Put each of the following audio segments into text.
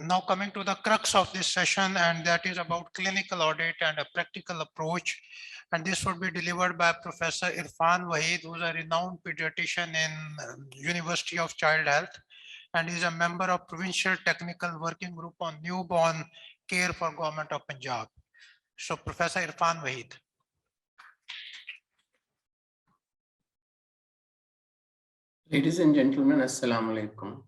Now coming to the crux of this session, and that is about clinical audit and a practical approach. And this would be delivered by Professor Irfan Waheed, who is a renowned pediatrician in University of Child Health, and is a member of Provincial Technical Working Group on Newborn Care for Government of Punjab. So Professor Irfan Waheed. Ladies and gentlemen, Assalamu alaikum.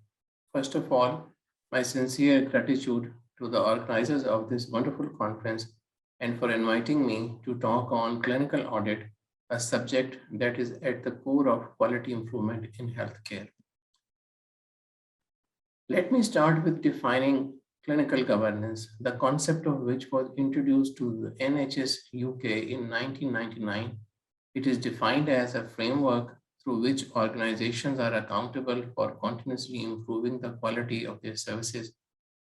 First of all, my sincere gratitude to the organizers of this wonderful conference and for inviting me to talk on clinical audit, a subject that is at the core of quality improvement in healthcare. Let me start with defining clinical governance, the concept of which was introduced to the NHS UK in 1999. It is defined as a framework through which organizations are accountable for continuously improving the quality of their services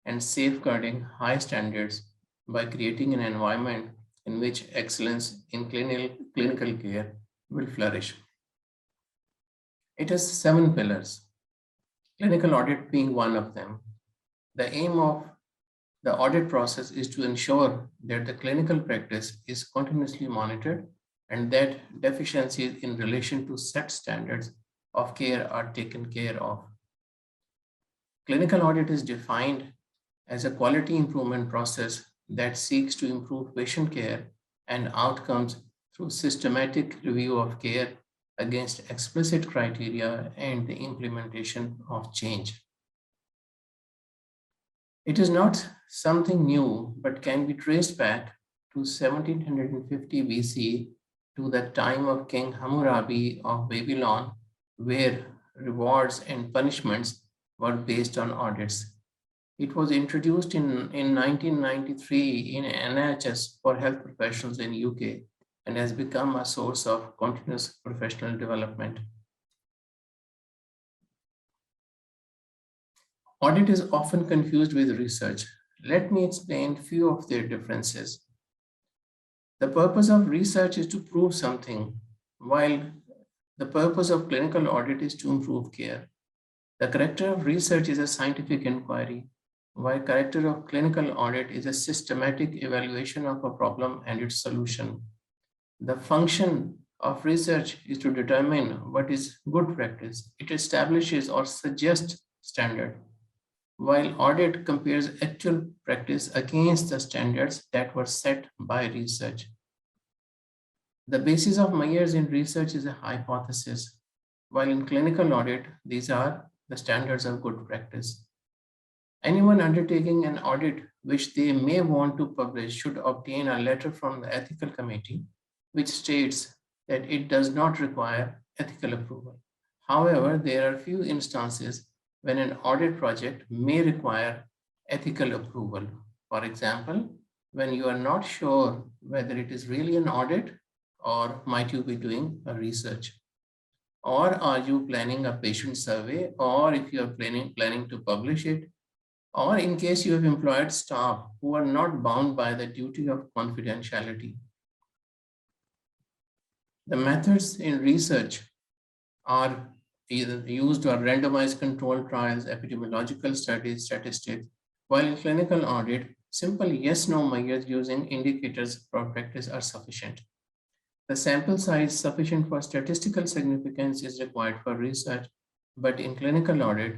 and safeguarding high standards by creating an environment in which excellence in clinical care will flourish. It has 7 pillars, clinical audit being one of them. The aim of the audit process is to ensure that the clinical practice is continuously monitored and that deficiencies in relation to set standards of care are taken care of. Clinical audit is defined as a quality improvement process that seeks to improve patient care and outcomes through systematic review of care against explicit criteria and the implementation of change. It is not something new, but can be traced back to 1750 BC to the time of King Hammurabi of Babylon, where rewards and punishments were based on audits. It was introduced in 1993 in NHS for health professionals in UK and has become a source of continuous professional development. Audit is often confused with research. Let me explain few of their differences. The purpose of research is to prove something, while the purpose of clinical audit is to improve care. The character of research is a scientific inquiry, while character of clinical audit is a systematic evaluation of a problem and its solution. The function of research is to determine what is good practice. It establishes or suggests standard, while audit compares actual practice against the standards that were set by research. The basis of measures in research is a hypothesis, while in clinical audit, these are the standards of good practice. Anyone undertaking an audit which they may want to publish should obtain a letter from the ethical committee which states that it does not require ethical approval. However, there are few instances when an audit project may require ethical approval. For example, when you are not sure whether it is really an audit or might you be doing a research, or are you planning a patient survey, or if you are planning to publish it, or in case you have employed staff who are not bound by the duty of confidentiality. The methods in research are either used or randomized controlled trials, epidemiological studies, statistics, while in clinical audit, simple yes-no measures using indicators for practice are sufficient. The sample size sufficient for statistical significance is required for research, but in clinical audit,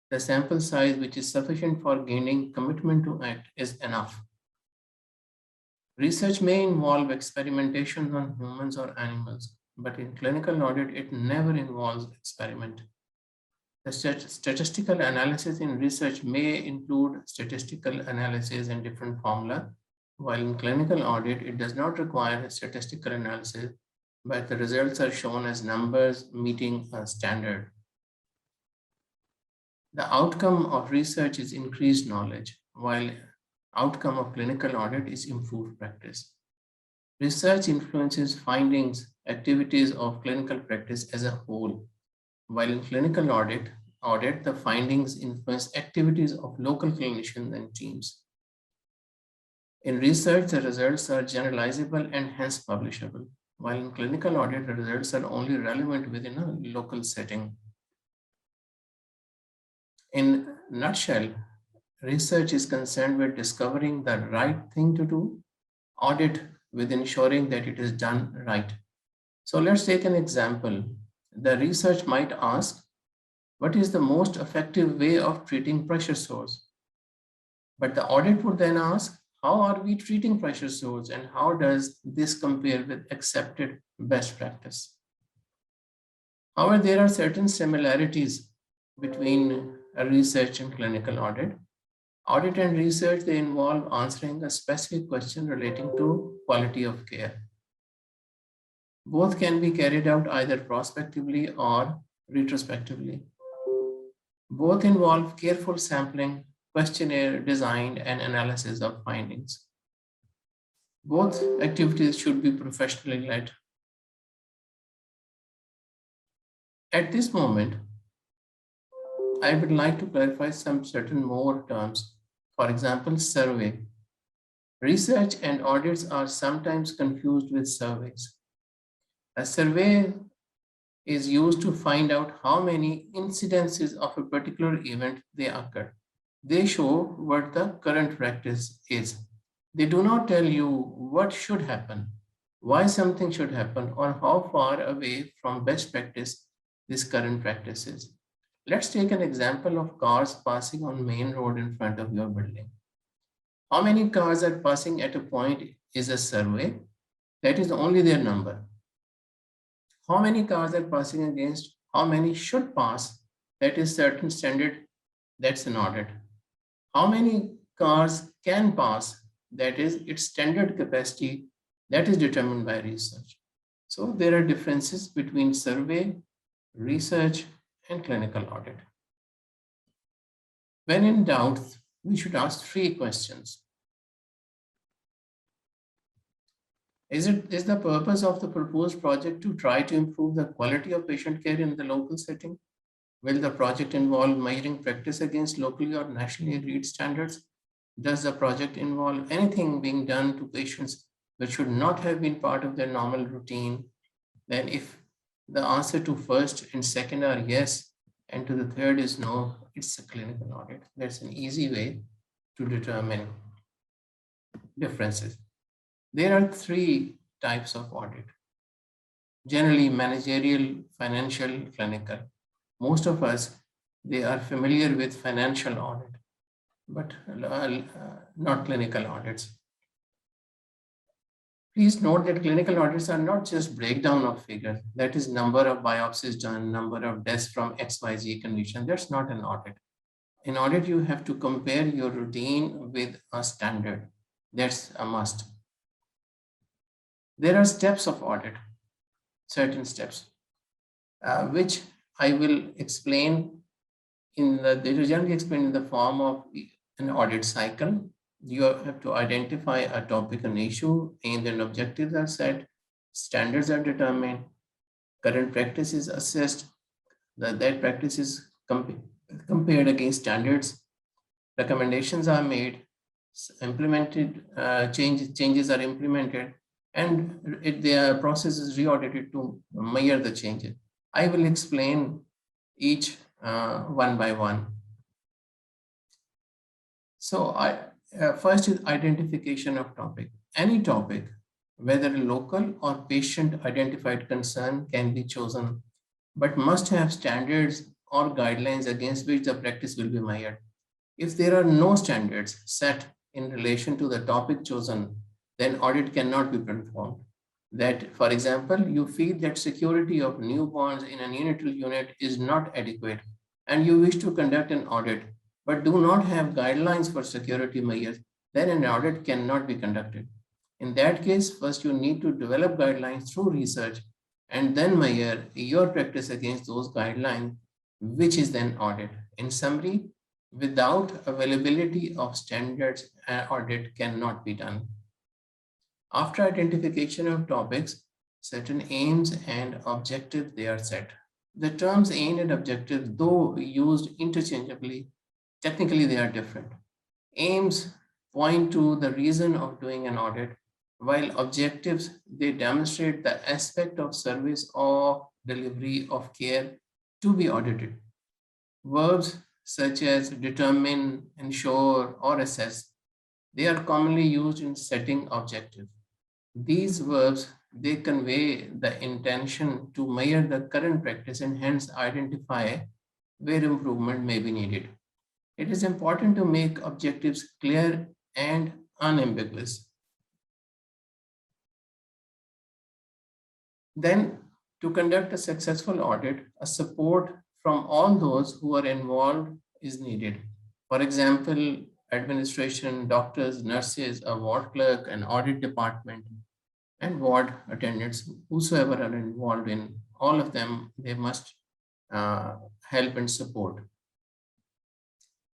the sample size which is sufficient for gaining commitment to act is enough. Research may involve experimentation on humans or animals, but in clinical audit, it never involves experiment. The statistical analysis in research may include statistical analysis and different formula, while in clinical audit, it does not require a statistical analysis, but the results are shown as numbers meeting a standard. The outcome of research is increased knowledge, while outcome of clinical audit is improved practice. Research influences findings, activities of clinical practice as a whole, while in clinical audit, the findings influence activities of local clinicians and teams. In research, the results are generalizable and hence publishable, while in clinical audit, the results are only relevant within a local setting. In a nutshell, research is concerned with discovering the right thing to do, audit with ensuring that it is done right. So let's take an example. The research might ask, what is the most effective way of treating pressure sores? But the audit would then ask, how are we treating pressure sores and how does this compare with accepted best practice? However, there are certain similarities between a research and clinical audit. Audit and research, they involve answering a specific question relating to quality of care. Both can be carried out either prospectively or retrospectively. Both involve careful sampling, questionnaire design, and analysis of findings. Both activities should be professionally led. At this moment, I would like to clarify some certain more terms. For example, survey. Research and audits are sometimes confused with surveys. A survey is used to find out how many incidences of a particular event they occur. They show what the current practice is. They do not tell you what should happen, why something should happen, or how far away from best practice this current practice is. Let's take an example of cars passing on main road in front of your building. How many cars are passing at a point is a survey. That is only their number. How many cars are passing against how many should pass, that is certain standard, that's an audit. How many cars can pass, that is its standard capacity, that is determined by research. So there are differences between survey, research, and clinical audit. When in doubt, we should ask 3 questions. Is the purpose of the proposed project to try to improve the quality of patient care in the local setting? Will the project involve measuring practice against locally or nationally agreed standards? Does the project involve anything being done to patients which should not have been part of their normal routine? Then if the answer to first and second are yes, and to the third is no, it's a clinical audit. That's an easy way to determine differences. There are 3 types of audit. Generally managerial, financial, clinical. Most of us, they are familiar with financial audit, but not clinical audits. Please note that clinical audits are not just breakdown of figures. That is number of biopsies done, number of deaths from XYZ condition. That's not an audit. In audit, you have to compare your routine with a standard. That's a must. There are steps of audit, certain steps, which I will explain they are generally explained in the form of an audit cycle. You have to identify a topic, an issue, and then objectives are set, standards are determined, current practice is assessed, that practice is compared against standards, recommendations are made, implemented, changes are implemented, and the process is re-audited to measure the changes. I will explain each one by one. So first is identification of topic. Any topic, whether local or patient identified concern, can be chosen, but must have standards or guidelines against which the practice will be measured. If there are no standards set in relation to the topic chosen, then audit cannot be performed. That, for example, you feel that security of newborns in a neonatal unit is not adequate, and you wish to conduct an audit, but do not have guidelines for security measures, then an audit cannot be conducted. In that case, first you need to develop guidelines through research and then measure your practice against those guidelines, which is then audit. In summary, without availability of standards, an audit cannot be done. After identification of topics, certain aims and objectives they are set. The terms aim and objective, though used interchangeably, technically they are different. Aims point to the reason of doing an audit, while objectives, they demonstrate the aspect of service or delivery of care to be audited. Verbs such as determine, ensure, or assess, they are commonly used in setting objective. These verbs, they convey the intention to measure the current practice and hence identify where improvement may be needed. It is important to make objectives clear and unambiguous. Then, to conduct a successful audit, a support from all those who are involved is needed. For example, administration, doctors, nurses, a ward clerk, an audit department, and ward attendants, whosoever are involved in all of them, they must help and support.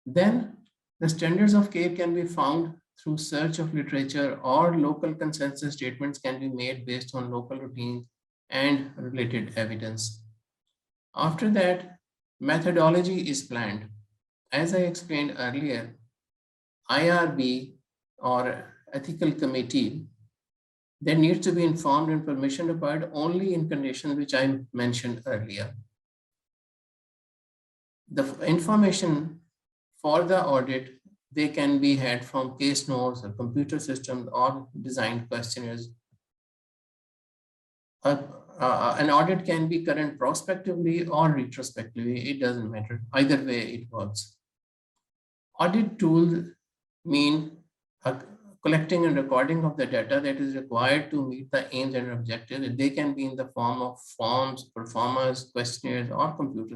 Then the standards of care can be found through search of literature, or local consensus statements can be made based on local routines and related evidence. After that, methodology is planned. As I explained earlier, IRB or ethical committee, there needs to be informed and permission required only in conditions which I mentioned earlier. The information for the audit, they can be had from case notes or computer systems or designed questionnaires. An audit can be current prospectively or retrospectively, it doesn't matter. Either way, it works. Audit tools mean collecting and recording of the data that is required to meet the aims and objectives. They can be in the form of forms, performers, questionnaires, or computer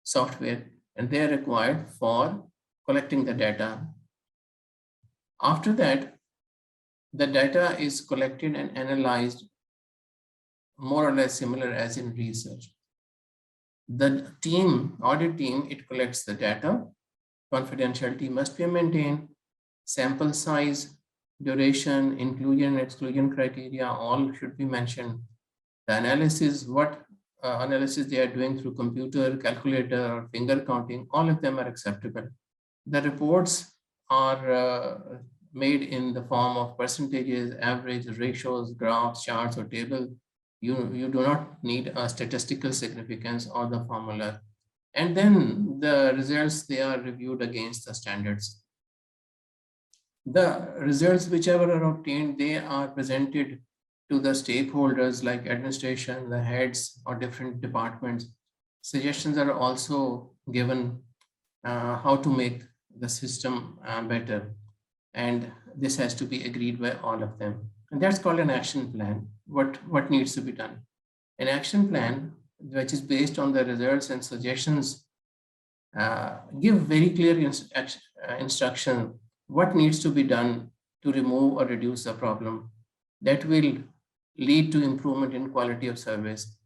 software, and they are required for collecting the data. After that, the data is collected and analyzed more or less similar as in research. The audit team, it collects the data. Confidentiality must be maintained. Sample size, duration, inclusion and exclusion criteria, all should be mentioned. The analysis, what analysis they are doing through computer, calculator, or finger counting, all of them are acceptable. The reports are made in the form of percentages, average, ratios, graphs, charts, or table. You do not need a statistical significance or the formula. And then the results, they are reviewed against the standards. The results, whichever are obtained, they are presented to the stakeholders like administration, the heads or different departments. Suggestions are also given how to make the system better. And this has to be agreed by all of them. And that's called an action plan. What needs to be done? An action plan, which is based on the results and suggestions, give very clear instruction what needs to be done to remove or reduce the problem that will lead to improvement in quality of service.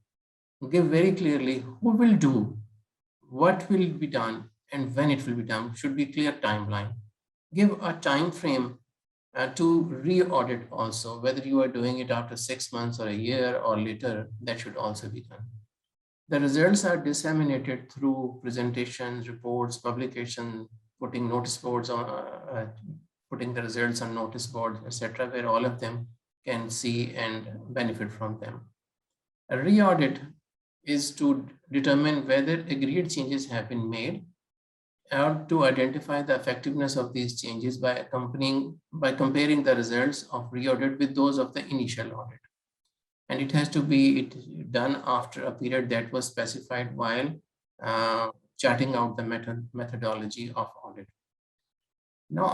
Give very clearly who will do, what will be done, and when it will be done. Should be clear timeline. Give a time frame to re-audit also, whether you are doing it after 6 months or a year or later, that should also be done. The results are disseminated through presentations, reports, publication, putting notice boards on, putting the results on notice boards, etc., where all of them can see and benefit from them. A re-audit is to determine whether agreed changes have been made, or to identify the effectiveness of these changes by comparing the results of re-audit with those of the initial audit. And it has to be done after a period that was specified while charting out the methodology of audit. Now,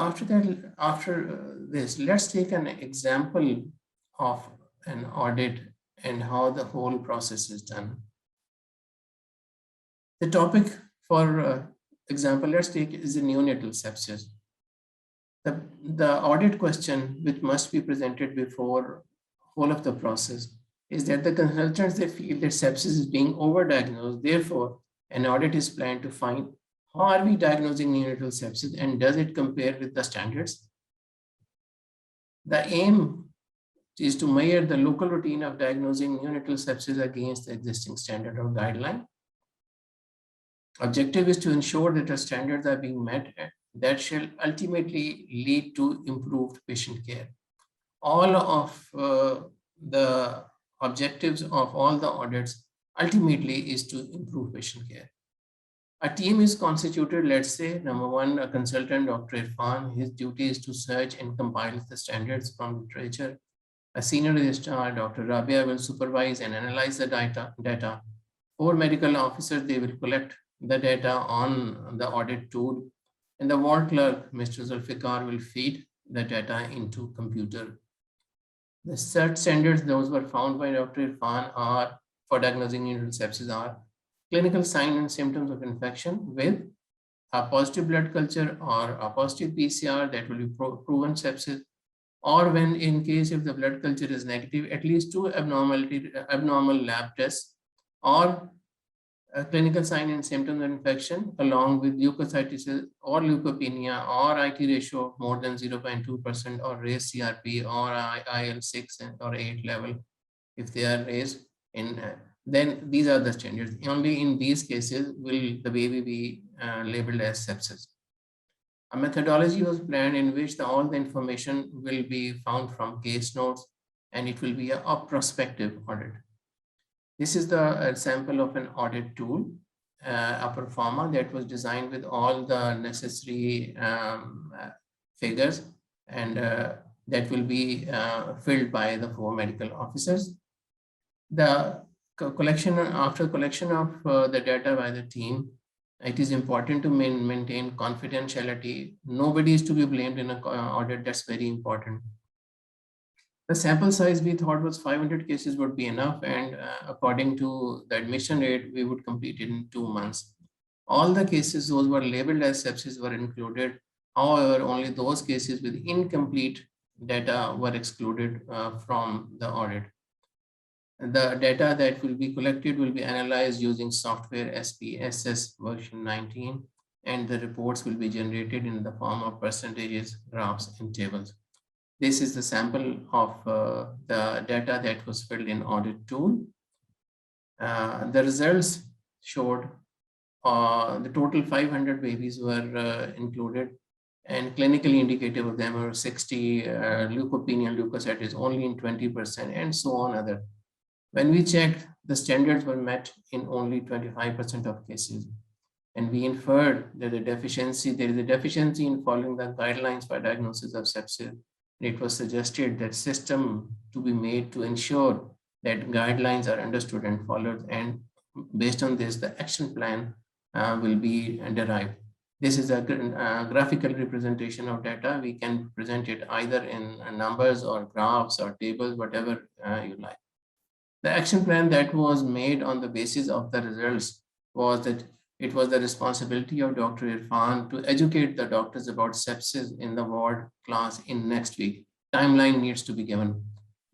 after this, let's take an example of an audit and how the whole process is done. The topic for example, let's take is the neonatal sepsis. The audit question which must be presented before whole of the process is that the consultants, they feel that sepsis is being overdiagnosed. Therefore, an audit is planned to find how are we diagnosing neonatal sepsis and does it compare with the standards? The aim is to measure the local routine of diagnosing neonatal sepsis against the existing standard or guideline. Objective is to ensure that the standards are being met that shall ultimately lead to improved patient care. All of the objectives of all the audits ultimately is to improve patient care. A team is constituted, let's say, number one, a consultant, Dr. Irfan. His duty is to search and compile the standards from literature. A senior registrar, Dr. Rabia, will supervise and analyze the data. Four medical officers, they will collect the data on the audit tool. And the ward clerk, Mr. Zulfikar, will feed the data into computer. The search standards, those were found by Dr. Irfan, are for diagnosing neonatal sepsis are clinical signs and symptoms of infection with a positive blood culture or a positive PCR that will be proven sepsis, or when in case if the blood culture is negative, at least two abnormal lab tests, or clinical sign and symptoms of infection along with leukocytis or leukopenia or IT ratio of more than 0.2% or raised CRP or IL-6 or 8 level. If they are raised in, then these are the standards. Only in these cases will the baby be labeled as sepsis. A methodology was planned in which all the information will be found from case notes, and it will be a prospective audit. This is the sample of an audit tool, a performer that was designed with all the necessary figures, and that will be filled by the four medical officers. The collection, after collection of the data by the team, it is important to maintain confidentiality. Nobody is to be blamed in an audit. That's very important. The sample size we thought was 500 cases would be enough, and according to the admission rate, we would complete it in 2 months. All the cases those were labeled as sepsis were included. However, only those cases with incomplete data were excluded from the audit. The data that will be collected will be analyzed using software SPSS version 19, and the reports will be generated in the form of percentages, graphs, and tables. This is the sample of the data that was filled in audit tool. The results showed the total 500 babies were included, and clinically indicative of them are 60, leukopenia and leukocytes only in 20%, and so on other. When we checked, the standards were met in only 25% of cases. And we inferred that there is a deficiency in following the guidelines for diagnosis of sepsis. It was suggested that system to be made to ensure that guidelines are understood and followed, and based on this, the action plan will be derived. This is a graphical representation of data. We can present it either in numbers or graphs or tables, whatever you like. The action plan that was made on the basis of the results was that it was the responsibility of Dr. Irfan to educate the doctors about sepsis in the ward class in next week. Timeline needs to be given.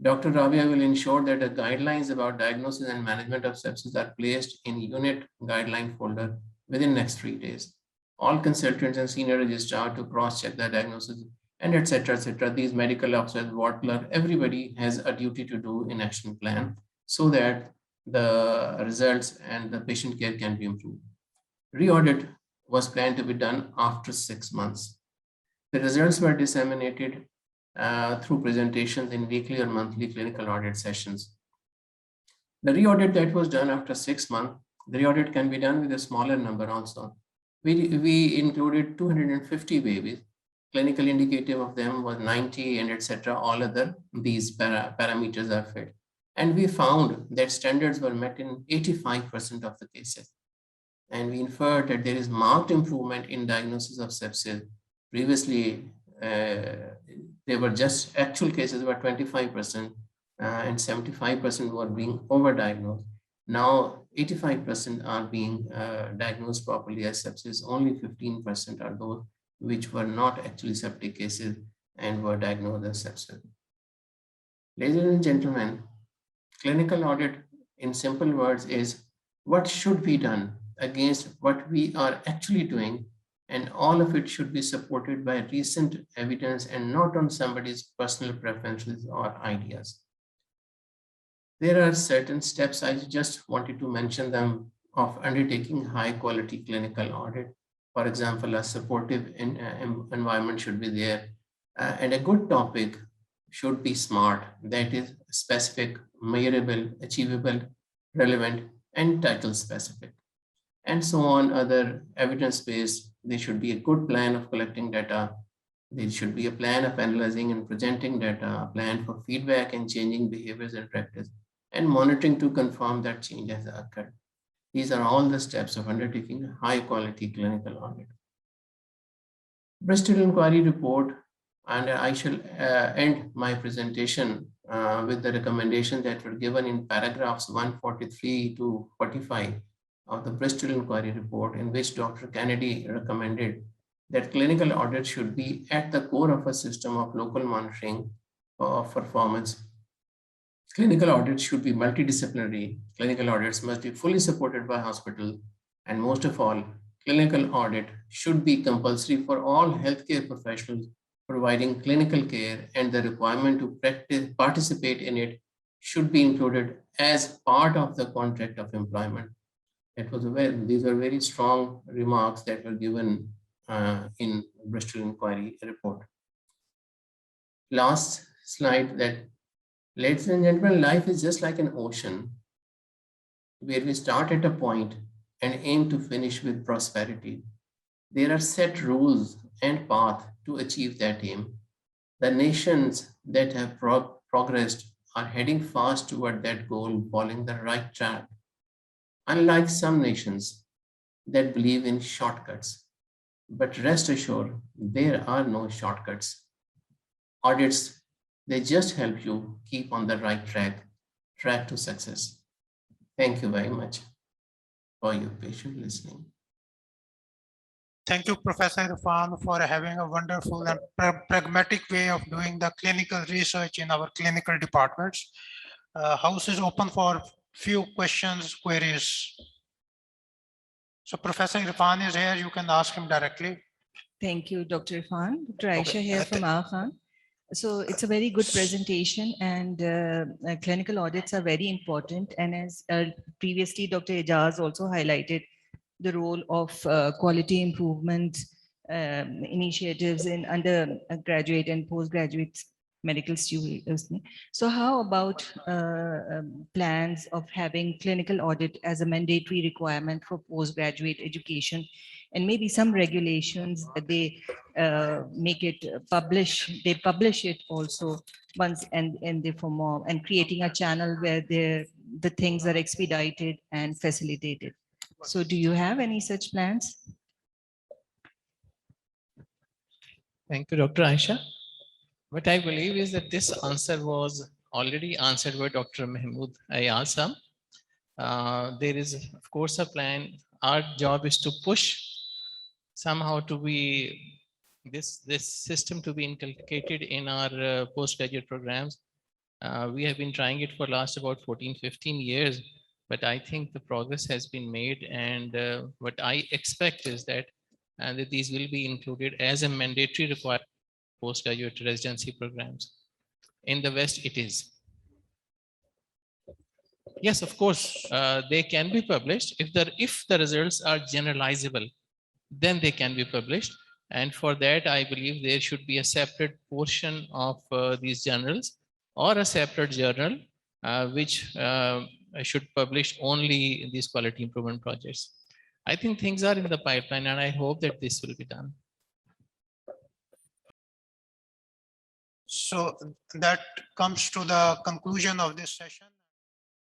Dr. Rabia will ensure that the guidelines about diagnosis and management of sepsis are placed in unit guideline folder within next 3 days. All consultants and senior registrar to cross-check the diagnosis, and etc. etc. These medical officers, ward clerk, everybody has a duty to do in action plan so that the results and the patient care can be improved. Re-audit was planned to be done after 6 months. The results were disseminated through presentations in weekly or monthly clinical audit sessions. The re-audit that was done after 6 months, the re-audit can be done with a smaller number also. We included 250 babies. Clinical indicative of them was 90 and etc. All other these parameters are fit. And we found that standards were met in 85% of the cases. And we inferred that there is marked improvement in diagnosis of sepsis. Previously, they were just actual cases were 25% and 75% were being overdiagnosed. Now 85% are being diagnosed properly as sepsis. Only 15% are those which were not actually septic cases and were diagnosed as sepsis. Ladies and gentlemen, clinical audit in simple words is what should be done against what we are actually doing, and all of it should be supported by recent evidence and not on somebody's personal preferences or ideas. There are certain steps, I just wanted to mention them, of undertaking high quality clinical audit. For example, a supportive environment should be there, and a good topic should be SMART, that is specific, measurable, achievable, relevant, and title specific. and so on, other evidence-based. There should be a good plan of collecting data. There should be a plan of analyzing and presenting data, a plan for feedback and changing behaviors and practice, and monitoring to confirm that change has occurred. These are all the steps of undertaking a high-quality clinical audit. Bristol Inquiry Report, and I shall end my presentation with the recommendations that were given in paragraphs 143 to 45 of the Bristol Inquiry Report, in which Dr. Kennedy recommended that clinical audit should be at the core of a system of local monitoring of performance. Clinical audits should be multidisciplinary. Clinical audits must be fully supported by hospitals, and most of all, clinical audit should be compulsory for all healthcare professionals providing clinical care, and the requirement to participate in it should be included as part of the contract of employment. These were very strong remarks that were given in Bristol Inquiry Report. Last slide, that ladies and gentlemen, life is just like an ocean where we start at a point and aim to finish with prosperity. There are set rules and path to achieve that aim. The nations that have progressed are heading fast toward that goal, following the right track. Unlike some nations that believe in shortcuts, but rest assured, there are no shortcuts. Audits, they just help you keep on the right track to success. Thank you very much for your patient listening. Thank you, Professor Irfan, for having a wonderful and pragmatic way of doing the clinical research in our clinical departments. House is open for few questions, queries. So Professor Irfan is here, you can ask him directly. Thank you, Dr. Irfan. Dr. Aisha here from Khan. So it's a very good presentation, and clinical audits are very important. And as previously Dr. Ijaz also highlighted, the role of quality improvement initiatives in undergraduate and postgraduate medical students. So how about plans of having clinical audit as a mandatory requirement for postgraduate education, and maybe some regulations that they make it they publish it also once and in the form of, and creating a channel where the things are expedited and facilitated. So do you have any such plans? Thank you, Dr. Aisha. What I believe is that this answer was already answered by Dr. Mahmood Ayasam. There is, of course, a plan. Our job is to push somehow to be this system to be inculcated in our postgraduate programs. We have been trying it for last about 14-15 years, but I think the progress has been made, and what I expect is that that these will be included as a mandatory requirement postgraduate residency programs. In the West, it is. Yes, of course, they can be published. If the results are generalizable, then they can be published. And for that, I believe there should be a separate portion of these journals, or a separate journal which should publish only these quality improvement projects. I think things are in the pipeline, and I hope that this will be done. So that comes to the conclusion of this session.